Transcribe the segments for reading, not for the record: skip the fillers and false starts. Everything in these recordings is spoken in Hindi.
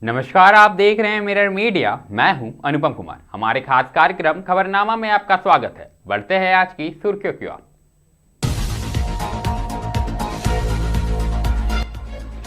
नमस्कार, आप देख रहे हैं मिरर मीडिया। मैं हूं अनुपम कुमार। हमारे खास कार्यक्रम खबरनामा में आपका स्वागत है। बढ़ते हैं आज की सुर्खियों की ओर।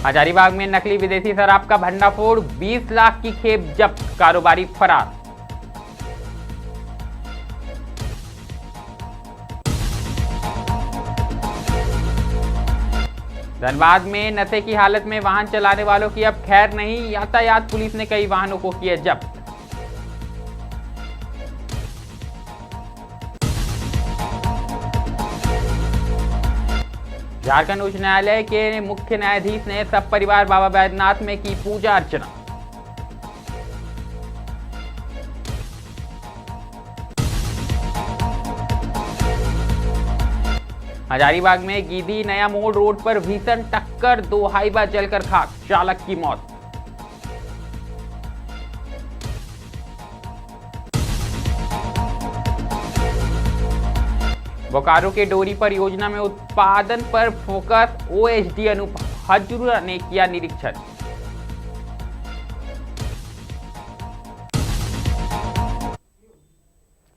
हजारीबाग में नकली विदेशी शराब का भंडाफोड़, 20 लाख की खेप जब्त, कारोबारी फरार। धनबाद में नशे की हालत में वाहन चलाने वालों की अब खैर नहीं, यातायात पुलिस ने कई वाहनों को किए जब्त। झारखंड उच्च न्यायालय के मुख्य न्यायाधीश ने सब परिवार बाबा बैद्यनाथ में की पूजा अर्चना। हजारीबाग में गीदी नया मोड़ रोड पर भीषण टक्कर, 2 हाईवा जलकर खाक, चालक की मौत। बोकारो के डोरी पर योजना में उत्पादन पर फोकस, ओएसडी अनूप हजूर ने किया निरीक्षण।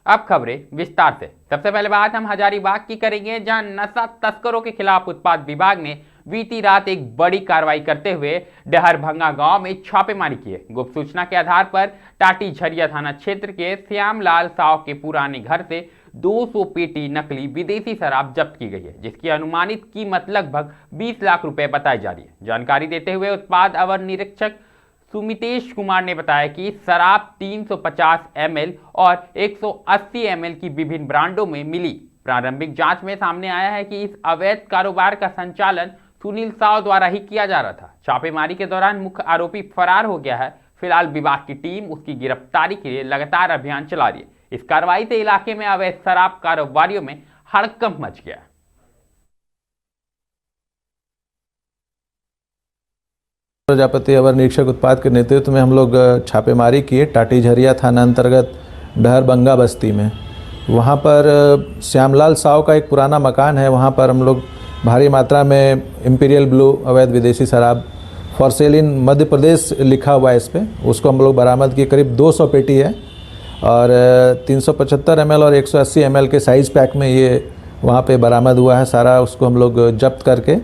अब खबरें विस्तार से। सबसे पहले बात हम हजारीबाग की करेंगे, जहां नशा तस्करों के खिलाफ उत्पाद विभाग ने बीती रात एक बड़ी कार्रवाई करते हुए डहरभंगा गांव में छापेमारी की है। गुप्त सूचना के आधार पर टाटी झरिया थाना क्षेत्र के श्यामलाल साव के पुराने घर से 200 पेटी नकली विदेशी शराब जब्त की गई है, जिसकी अनुमानित कीमत लगभग 20 लाख रुपए बताई जा रही है। जानकारी देते हुए उत्पाद अवर निरीक्षक सुमितेश कुमार ने बताया कि शराब 350 ml और 180 ml की विभिन्न ब्रांडों में मिली। प्रारंभिक जांच में सामने आया है कि इस अवैध कारोबार का संचालन सुनील साव द्वारा ही किया जा रहा था। छापेमारी के दौरान मुख्य आरोपी फरार हो गया है। फिलहाल विभाग की टीम उसकी गिरफ्तारी के लिए लगातार अभियान चला रही है। इस कार्रवाई से इलाके में अवैध शराब कारोबारियों में हड़कंप मच गया। प्रजापति अवर निरीक्षक उत्पाद के नेतृत्व में हम लोग छापेमारी किए टाटी झरिया थाना अंतर्गत डहरबंगा बस्ती में। वहाँ पर श्यामलाल साव का एक पुराना मकान है। वहाँ पर हम लोग भारी मात्रा में इंपीरियल ब्लू अवैध विदेशी शराब फॉर सेल इन मध्य प्रदेश लिखा हुआ है इस पर, उसको हम लोग बरामद किए। करीब 200 पेटी है और 375 ml और 180 ml के साइज़ पैक में ये वहाँ पे बरामद हुआ है। सारा उसको हम लोग जब्त करके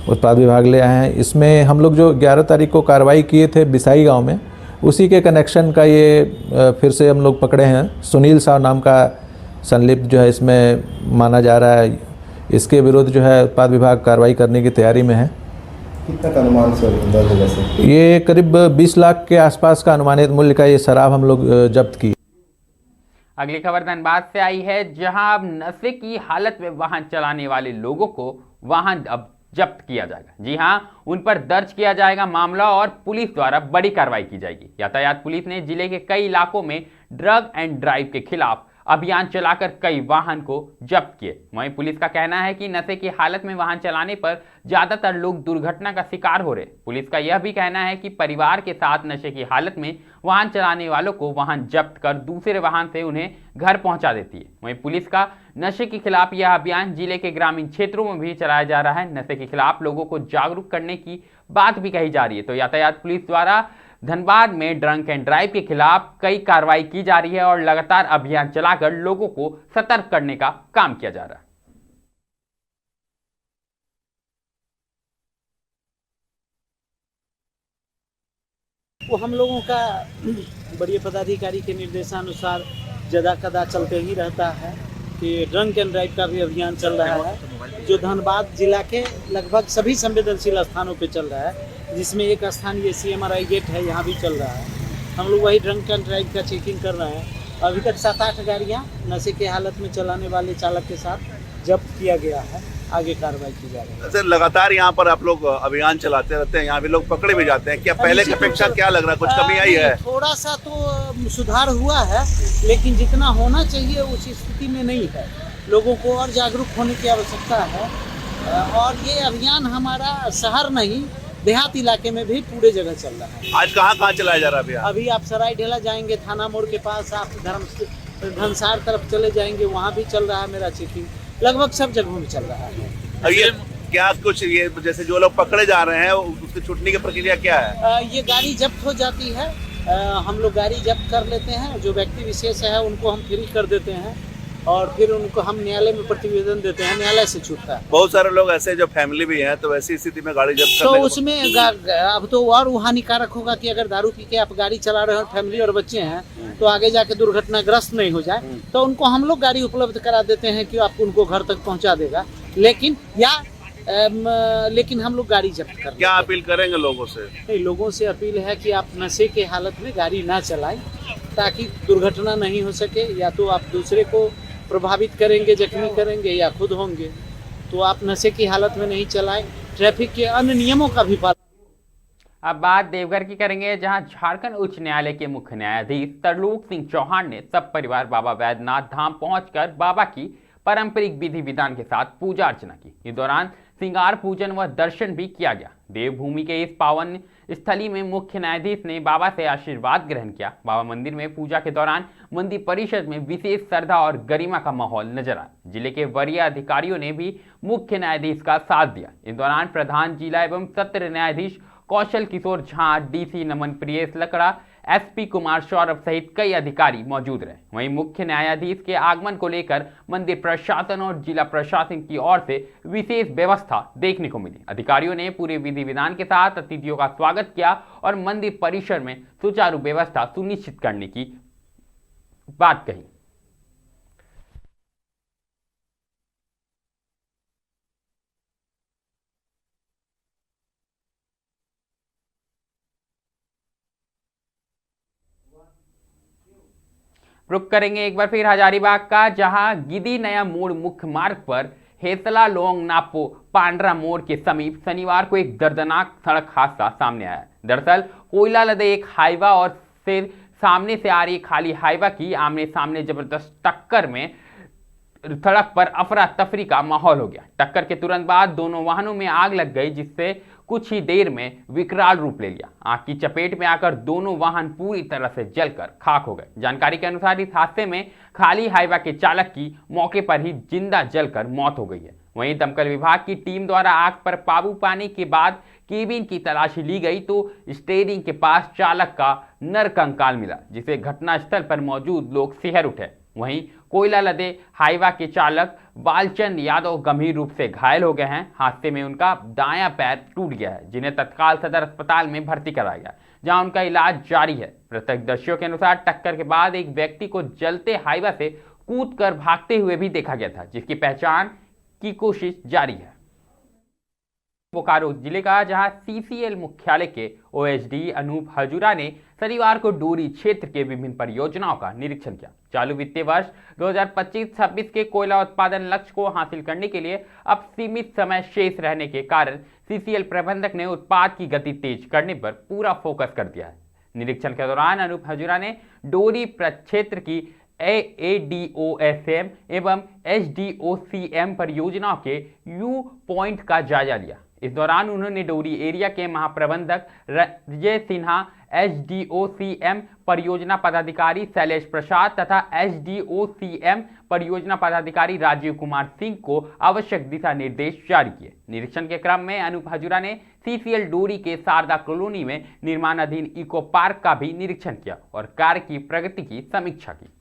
उत्पाद विभाग ले आए हैं। इसमें हम लोग जो 11 तारीख को कार्रवाई किए थे बिसाई गांव में, उसी के कनेक्शन का ये फिर से हम लोग पकड़े हैं। सुनील साव नाम का संलिप्त जो है इसमें माना जा रहा है। इसके विरुद्ध जो है उत्पाद विभाग कार्रवाई करने की तैयारी में है। कितना का अनुमान से? ये करीब 20 लाख के आसपास का अनुमानित मूल्य का ये शराब हम लोग जब्त की। अगली खबर धनबाद से आई है, जहां अब नशे की हालत में वाहन चलाने वाले लोगों को वाहन अब जब्त किया जाएगा। जी हां, उन पर दर्ज किया जाएगा मामला और पुलिस द्वारा बड़ी कार्रवाई की जाएगी। यातायात पुलिस ने जिले के कई इलाकों में ड्रग एंड ड्राइव के खिलाफ अभियान चलाकर कई वाहन को जब्त किए। वहीं पुलिस का कहना है कि नशे की हालत में वाहन चलाने पर ज्यादातर लोग दुर्घटना का शिकार हो रहे। पुलिस का यह भी कहना है कि परिवार के साथ नशे की हालत में वाहन चलाने वालों को वाहन जब्त कर दूसरे वाहन से उन्हें घर पहुंचा देती है। वहीं पुलिस का नशे के खिलाफ यह अभियान जिले के ग्रामीण क्षेत्रों में भी चलाया जा रहा है। नशे के खिलाफ लोगों को जागरूक करने की बात भी कही जा रही है। तो यातायात पुलिस द्वारा धनबाद में ड्रंक एंड ड्राइव के खिलाफ कई कार्रवाई की जा रही है और लगातार अभियान चलाकर लोगों को सतर्क करने का काम किया जा रहा है। वो हम लोगों का बड़े पदाधिकारी के निर्देशानुसार जदा कदा चलते ही रहता है कि ड्रंक एंड ड्राइव का भी अभियान चल रहा है, जो धनबाद जिला के लगभग सभी संवेदनशील स्थानों पे चल रहा है, जिसमें एक स्थान ये CMRI गेट है, यहाँ भी चल रहा है। हम लोग वही ड्रंक एंड ड्राइव का चेकिंग कर रहे हैं। अभी तक 7-8 गाड़ियाँ नशे की हालत में चलाने वाले चालक के साथ जब्त किया गया है। आगे कार्रवाई की जा रही है। सर, लगातार यहाँ पर आप लोग अभियान चलाते रहते हैं, यहाँ भी लोग पकड़े भी जाते हैं। क्या पहले की अपेक्षा क्या लग रहा है, कुछ कमी आई है? थोड़ा सा तो सुधार हुआ है, लेकिन जितना होना चाहिए उस स्थिति में नहीं है। लोगों को और जागरूक होने की आवश्यकता है। और ये अभियान हमारा शहर नहीं, देहात इलाके में भी पूरे जगह चल रहा है। आज कहाँ चलाया जा रहा है अभी आप सराय ढेला जाएंगे, थाना मोड़ के पास आप धनसार तरफ चले जाएंगे, वहाँ भी चल रहा है मेरा चेकिंग। लगभग सब जगहों में चल रहा है। अब ये क्या कुछ ये जैसे जो लोग पकड़े जा रहे हैं उसकी छूटने की प्रक्रिया क्या है? ये गाड़ी जब्त हो जाती है, हम लोग गाड़ी जब्त कर लेते हैं, जो व्यक्ति विशेष है उनको हम फ्री कर देते हैं और फिर उनको हम न्यायालय में प्रतिवेदन देते हैं, न्यायालय से छूटता है। बहुत सारे लोग ऐसे जो फैमिली भी हैं, तो ऐसी स्थिति में गाड़ी जब्त तो करने उसमें अब तो और वो हानिकारक होगा कि अगर दारू पी के आप गाड़ी चला रहे हो, फैमिली और बच्चे हैं, तो आगे जाके दुर्घटनाग्रस्त नहीं हो जाए, तो उनको हम लोग गाड़ी उपलब्ध करा देते हैं कि आप उनको घर तक पहुंचा देगा, लेकिन हम लोग गाड़ी जब्त कर। क्या अपील करेंगे लोगों से? नहीं, लोगों से अपील है कि आप नशे के हालत में गाड़ी ना चलाएं, ताकि दुर्घटना नहीं हो सके। या तो आप दूसरे को प्रभावित करेंगे, जख्मी करेंगे, या खुद होंगे। तो आप नशे की हालत में नहीं चलाएं, ट्रैफिक के अन्य नियमों का भी पालन। अब बात देवघर की करेंगे, जहां झारखंड उच्च न्यायालय के मुख्य न्यायाधीश तरलोक सिंह चौहान ने सब परिवार बाबा वैद्यनाथ धाम पहुंचकर बाबा की पारंपरिक विधि विधान के साथ पूजा अर्चना की। इस दौरान श्रृंगार पूजन व दर्शन भी किया गया। देवभूमि के इस पावन स्थली में मुख्य न्यायाधीश ने बाबा से आशीर्वाद ग्रहण किया। बाबा मंदिर में पूजा के दौरान मंदिर परिषद में विशेष श्रद्धा और गरिमा का माहौल नजर आया। जिले के वरीय अधिकारियों ने भी मुख्य न्यायाधीश का साथ दिया। इस दौरान प्रधान जिला एवं सत्र न्यायाधीश कौशल किशोर झा, डीसी नमन प्रियेश लकड़ा, एसपी कुमार सौरभ सहित कई अधिकारी मौजूद रहे। वहीं मुख्य न्यायाधीश के आगमन को लेकर मंदिर प्रशासन और जिला प्रशासन की ओर से विशेष व्यवस्था देखने को मिली। अधिकारियों ने पूरे विधि विधान के साथ अतिथियों का स्वागत किया और मंदिर परिसर में सुचारू व्यवस्था सुनिश्चित करने की बात कही। रुक करेंगे एक बार फिर हजारीबाग का, जहां गिदी नया मोड़ मुख्य मार्ग पर हेतला लोंग नापो पांड्रा मोड़ के समीप शनिवार को एक दर्दनाक सड़क हादसा सामने आया। दरअसल कोयला लदे एक हाईवा और फिर सामने से आ रही खाली हाईवा की आमने सामने जबरदस्त टक्कर में सड़क पर अफरा तफरी का माहौल हो गया। टक्कर के तुरंत बाद दोनों वाहनों में आग लग गई, जिससे कुछ ही देर में विकराल रूप ले लिया। आग की चपेट में आकर दोनों वाहन पूरी तरह से जलकर खाक हो गए। जानकारी के अनुसार इस हादसे में खाली हाईवा के चालक की मौके पर ही जिंदा जलकर मौत हो गई है। वहीं दमकल विभाग की टीम द्वारा आग पर काबू पाने के बाद केबिन की तलाशी ली गई तो स्टीयरिंग के पास चालक का नरकंकाल मिला, जिसे घटनास्थल पर मौजूद लोग सिहर उठे। वहीं कोयला लदे हाईवा के चालक बालचंद यादव गंभीर रूप से घायल हो गए हैं। हादसे में उनका दायां पैर टूट गया है, जिन्हें तत्काल सदर अस्पताल में भर्ती कराया गया, जहां उनका इलाज जारी है। प्रत्यक्षदर्शियों के अनुसार टक्कर के बाद एक व्यक्ति को जलते हाईवा से कूदकर भागते हुए भी देखा गया था, जिसकी पहचान की कोशिश जारी है। बोकारो जिले का, जहां सीसीएल मुख्यालय के ओएसडी अनूप हजूरा ने शनिवार को डोरी क्षेत्र के विभिन्न परियोजनाओं का निरीक्षण किया। चालू वित्तीय वर्ष 2025-26 के कोयला उत्पादन लक्ष्य को हासिल करने के लिए अब सीमित समय शेष रहने के कारण सीसीएल प्रबंधक ने उत्पाद की गति तेज करने पर पूरा फोकस कर दिया है। निरीक्षण के दौरान अनूप हजूरा ने डोरी प्रक्षेत्र की ADOSM एवं HDOCM परियोजनाओं के यू पॉइंट का जायजा लिया। इस दौरान उन्होंने डोरी एरिया के महाप्रबंधक रजय सिन्हा, HDOCM परियोजना पदाधिकारी शैलेश प्रसाद तथा HDOCM परियोजना पदाधिकारी राजीव कुमार सिंह को आवश्यक दिशा निर्देश जारी किए। निरीक्षण के क्रम में अनूप हजूरा ने सीसीएल डोरी के शारदा कॉलोनी में निर्माणाधीन इको पार्क का भी निरीक्षण किया और कार्य की प्रगति की समीक्षा की।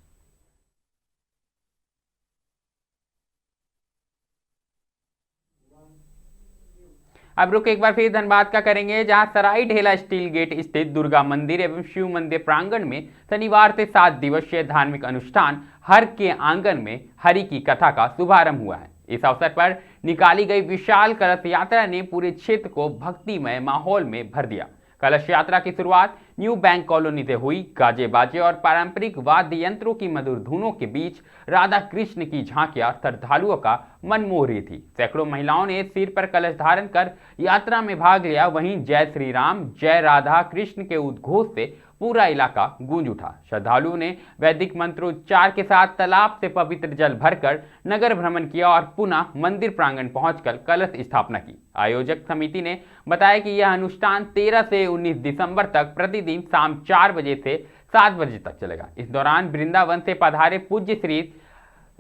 अब रुक एक बार फिर धनबाद का करेंगे, जहां सराई ढेला स्टील गेट स्थित दुर्गा मंदिर एवं शिव मंदिर प्रांगण में शनिवार से 7 दिवसीय धार्मिक अनुष्ठान हर के आंगन में हरि की कथा का शुभारंभ हुआ है। इस अवसर पर निकाली गई विशाल कलश यात्रा ने पूरे क्षेत्र को भक्तिमय माहौल में भर दिया। कलश यात्रा की शुरुआत न्यू बैंक कॉलोनी से हुई। गाजे बाजे और पारंपरिक वाद्य यंत्रों की मधुर धुनों के बीच राधा कृष्ण की झांकियां श्रद्धालुओं का मन मोह रही थी। सैकड़ों महिलाओं ने सिर पर कलश धारण कर यात्रा में भाग लिया। वहीं जय श्री राम, जय राधा कृष्ण के उद्घोष से पूरा इलाका गूंज उठा। श्रद्धालुओं ने वैदिक मंत्रोच्चार के साथ तालाब से पवित्र जल भरकर नगर भ्रमण किया और पुनः मंदिर प्रांगण पहुंचकर कलश स्थापना की। आयोजक समिति ने बताया कि यह अनुष्ठान 13 से 19 दिसंबर तक प्रतिदिन शाम 4 बजे से 7 बजे तक चलेगा। इस दौरान वृंदावन से पधारे पूज्य श्री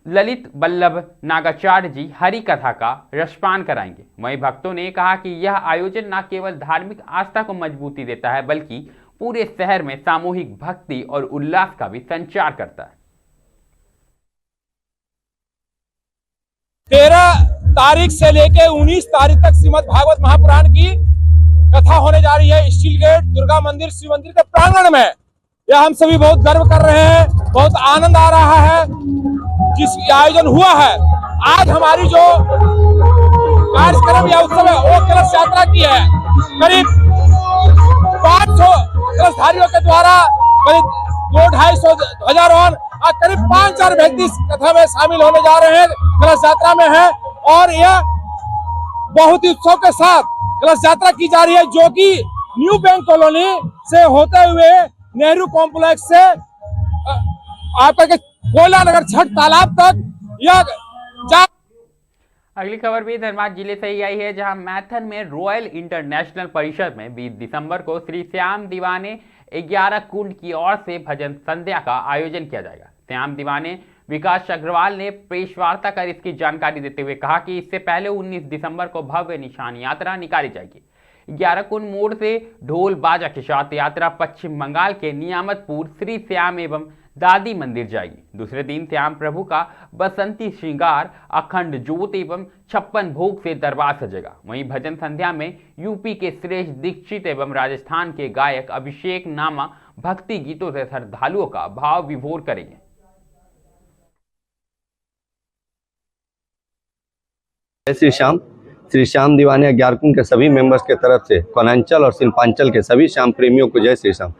ललित बल्लभ नागाचार्य जी हरि कथा का रसपान कराएंगे। वहीं भक्तों ने कहा कि यह आयोजन न केवल धार्मिक आस्था को मजबूती देता है बल्कि पूरे शहर में सामूहिक भक्ति और उल्लास का भी संचार करता है। 13 तारीख से लेकर 19 तारीख तक श्रीमद् भागवत महापुराण की कथा होने जा रही है स्टील गेट दुर्गा मंदिर शिव मंदिर के प्रांगण में। यह हम सभी बहुत गर्व कर रहे हैं, बहुत आनंद आ रहा है जिस आयोजन हुआ है। आज हमारी जो कार्यक्रम या उत्सव है वो कलश यात्रा की है। करीब 500 कलशधारियों के द्वारा करीब 200-250 ध्वजारोहण और करीब 5,000 व्यक्ति इस कथा में शामिल होने जा रहे हैं, कलश यात्रा में है। और यह बहुत ही उत्सव के साथ कलश यात्रा की जा रही है जो कि न्यू बैंक कॉलोनी से होते हुए नेहरू कॉम्प्लेक्स से आपका के कोयला नगर छठ तालाब तक यह अगली खबर भी धनबाद जिले से ही आई है, जहां मैथन में रॉयल इंटरनेशनल परिषद में 20 दिसंबर को श्री श्याम दीवाने 11 कुंड की ओर से भजन संध्या का आयोजन किया जाएगा। श्याम दीवाने विकास अग्रवाल ने प्रेस वार्ता कर इसकी जानकारी देते हुए कहा कि इससे पहले 19 दिसंबर को भव्य निशान यात्रा निकाली जाएगी। 11 कुंड मोड़ से ढोल बाजा के साथ यात्रा पश्चिम बंगाल के नियामतपुर श्री श्याम एवं दादी मंदिर जाएगी। दूसरे दिन श्याम प्रभु का बसंती श्रृंगार, अखंड ज्योत एवं 56 भोग से दरबार सजेगा। वहीं भजन संध्या में यूपी के श्रेष्ठ दीक्षित एवं राजस्थान के गायक अभिषेक नामा भक्ति गीतों से श्रद्धालुओं का भाव विभोर करेंगे। श्री श्याम दीवाने 11 कुंड के सभी मेंबर्स के तरफ से कोनांचल और शिल्पांचल के सभी श्याम प्रेमियों को जय श्री श्याम।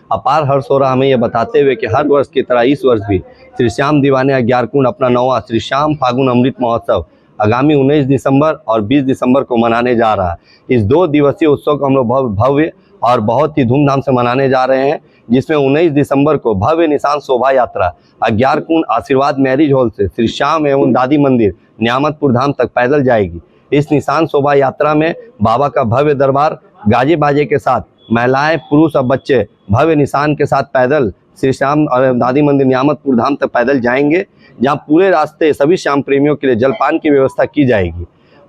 अपार हर्ष हो रहा हमें यह बताते हुए कि हर वर्ष की तरह इस वर्ष भी श्री श्याम दीवाने 11 कुंड अपना 9वां श्री श्याम फागुन अमृत महोत्सव आगामी 19 दिसंबर और 20 दिसंबर को मनाने जा रहा है। इस 2 दिवसीय उत्सव को हम लोग भव्य और बहुत ही धूमधाम से मनाने जा रहे हैं, जिसमें 19 दिसंबर को भव्य निशान शोभा यात्रा 11 कुंड आशीर्वाद मैरिज हॉल से श्री श्याम एवं दादी मंदिर नियामतपुर धाम तक पैदल जाएगी। इस निशान शोभा यात्रा में बाबा का भव्य दरबार गाजे बाजे के साथ महिलाएं, पुरुष और बच्चे भव्य निशान के साथ पैदल श्री श्याम और दादी मंदिर नियामतपुर धाम तक पैदल जाएंगे, जहां पूरे रास्ते सभी श्याम प्रेमियों के लिए जलपान की व्यवस्था की जाएगी।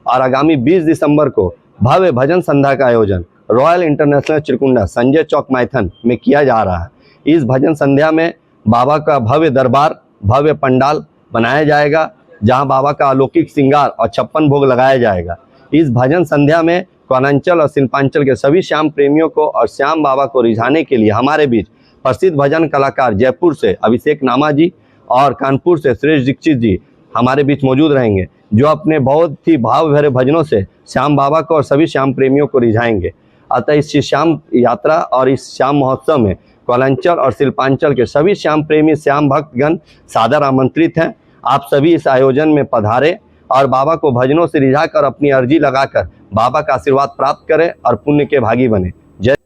और आगामी 20 दिसंबर को भव्य भजन संध्या का आयोजन रॉयल इंटरनेशनल चिरकुंडा संजय चौक मैथन में किया जा रहा है। इस भजन संध्या में बाबा का भव्य दरबार, भव्य पंडाल बनाया जाएगा, जहां बाबा का अलौकिक श्रृंगार और 56 भोग लगाया जाएगा। इस भजन संध्या में कोनांचल और शिल्पांचल के सभी श्याम प्रेमियों को और श्याम बाबा को रिझाने के लिए हमारे बीच प्रसिद्ध भजन कलाकार जयपुर से अभिषेक नामा जी और कानपुर से श्रेष्ठ दीक्षित जी हमारे बीच मौजूद रहेंगे, जो अपने बहुत ही भाव भरे भजनों से श्याम बाबा को और सभी श्याम प्रेमियों को रिझाएंगे। अतः इस श्याम यात्रा और इस श्याम महोत्सव में कोलांचल और शिल्पांचल के सभी श्याम प्रेमी श्याम भक्तगण सादर आमंत्रित हैं। आप सभी इस आयोजन में पधारें और बाबा को भजनों से रिझाकर अपनी अर्जी लगाकर बाबा का आशीर्वाद प्राप्त करें और पुण्य के भागी बने। जय।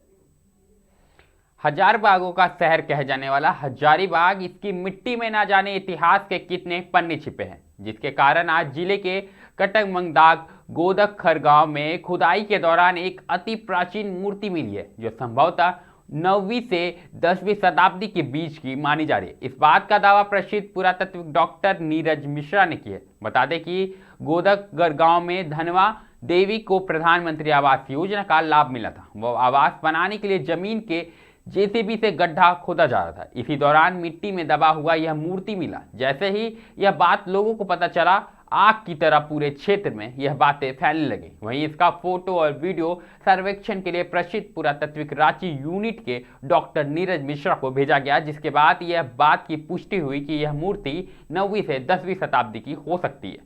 हजार बागों का शहर कहे जाने वाला हजारीबाग, इसकी मिट्टी में ना जाने इतिहास के कितने पन्ने छिपे हैं, जिसके कारण आज जिले के कटक मंगदाग गोदखर गांव में खुदाई के दौरान एक अति प्राचीन मूर्ति मिली है, जो संभवतः 9वीं से 10वीं शताब्दी के बीच की मानी जा रही है। इस बात का दावा प्रसिद्ध पुरातत्वविद डॉक्टर नीरज मिश्रा ने किया है। बता दें कि गोदखगर गांव में धनवा देवी को प्रधानमंत्री आवास योजना का लाभ मिला था। वो आवास बनाने के लिए जमीन के जेसीबी से गड्ढा खोदा जा रहा था। इसी दौरान मिट्टी में दबा हुआ यह मूर्ति मिला। जैसे ही यह बात लोगों को पता चला, आग की तरह पूरे क्षेत्र में यह बातें फैलने लगी। वहीं इसका फोटो और वीडियो सर्वेक्षण के लिए प्रसिद्ध पुरातत्विक रांची यूनिट के डॉक्टर नीरज मिश्रा को भेजा गया, जिसके बाद यह बात की पुष्टि हुई कि यह मूर्ति 9वीं से 10वीं शताब्दी की हो सकती है।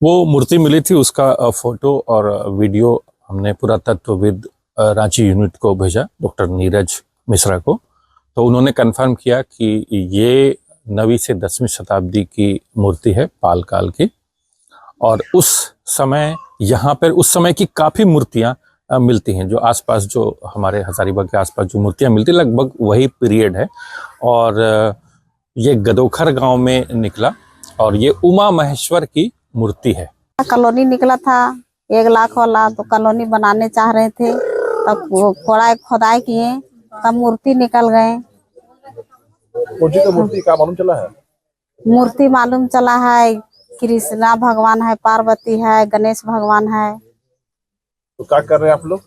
वो मूर्ति मिली थी, उसका फोटो और वीडियो हमने पुरातत्वविद रांची यूनिट को भेजा, डॉक्टर नीरज मिश्रा को। तो उन्होंने कंफर्म किया कि ये 9वीं से 10वीं शताब्दी की मूर्ति है, पाल काल की। और उस समय यहाँ पर उस समय की काफ़ी मूर्तियाँ मिलती हैं, जो आसपास जो हमारे हजारीबाग के आसपास जो मूर्तियाँ मिलती, लगभग वही पीरियड है। और ये गदोखर गांव में निकला और ये उमा महेश्वर की मूर्ति है। कॉलोनी निकला था 1 लाख वाला, तो कॉलोनी बनाने चाह रहे थे, तब खोदाई किए, तब मूर्ति निकल गए। कौन सी का मूर्ति का मालूम चला है? मूर्ति मालूम चला है, कृष्णा भगवान है, पार्वती है, गणेश भगवान है। तो क्या कर रहे हैं आप लोग?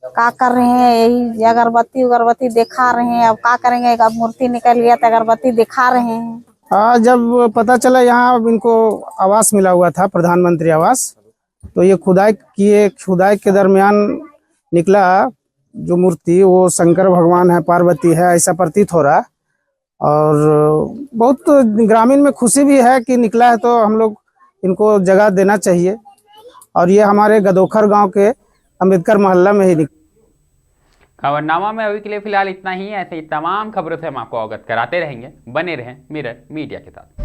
क्या कर रहे हैं, यही अगरबत्ती उगरबत्ती दिखा रहे हैं। अब क्या करेंगे, अब मूर्ति निकल गया तो अगरबत्ती दिखा रहे हैं। हाँ, जब पता चला यहाँ इनको आवास मिला हुआ था, प्रधानमंत्री आवास, तो ये खुदाई के दरमियान निकला जो मूर्ति वो शंकर भगवान है, पार्वती है, ऐसा प्रतीत हो रहा। और बहुत ग्रामीण में खुशी भी है कि निकला है, तो हम लोग इनको जगह देना चाहिए। और ये हमारे गदोखर गांव के अम्बेडकर मोहल्ला में ही खबरनामा में अभी के लिए फिलहाल इतना ही। ऐसे ही तमाम खबरों से हम आपको अवगत कराते रहेंगे। बने रहें मिरर मीडिया के साथ।